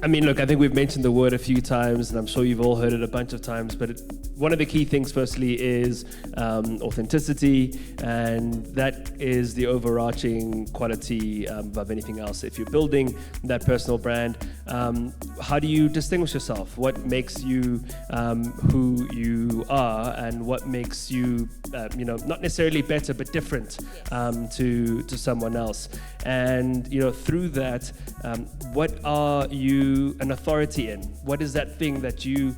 I mean, look, I think we've mentioned the word a few times, and I'm sure you've all heard it a bunch of times, but one of the key things, firstly, is authenticity, and that is the overarching quality above anything else. If you're building that personal brand, how do you distinguish yourself? What makes you who you are, and what makes you, not necessarily better, but different to someone else? And, through that, what are you an authority in? What is that thing that you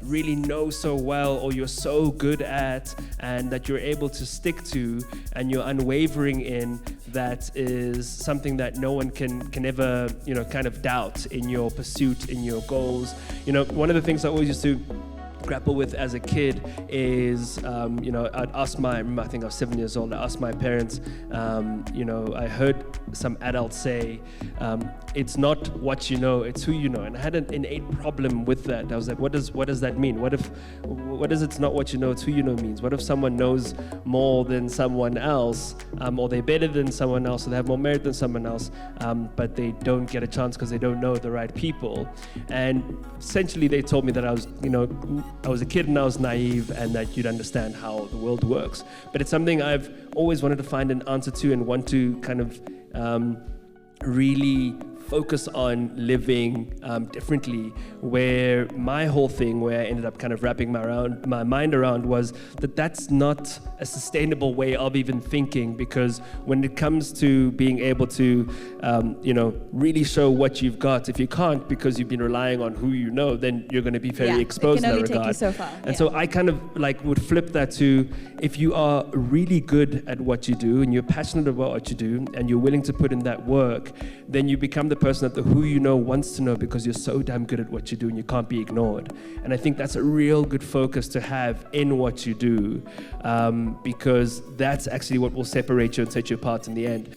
really know so well, or you're so good at, and that you're able to stick to, and you're unwavering in, that is something that no one can ever, kind of doubt in your pursuit, in your goals. One of the things I always used to grapple with as a kid is, I'd ask I think I was 7 years old, I asked my parents, I heard some adults say, it's not what you know, it's who you know. And I had an innate problem with that. I was like, what does that mean? What does it's not what you know, it's who you know means? What if someone knows more than someone else, or they're better than someone else, or they have more merit than someone else, but they don't get a chance because they don't know the right people? And essentially they told me that I was a kid and I was naive, and that you'd understand how the world works. But it's something I've always wanted to find an answer to, and want to kind of really focus on living differently, where my whole thing, where I ended up kind of wrapping my mind around, was that that's not a sustainable way of even thinking, because when it comes to being able to really show what you've got, if you can't because you've been relying on who you know, then you're going to be very exposed in that regard. It can only take you so far. And so I kind of would flip that to, if you are really good at what you do, and you're passionate about what you do, and you're willing to put in that work, then you become the person that the who you know wants to know, because you're so damn good at what you do and you can't be ignored. And I think that's a real good focus to have in what you do, because that's actually what will separate you and set you apart in the end.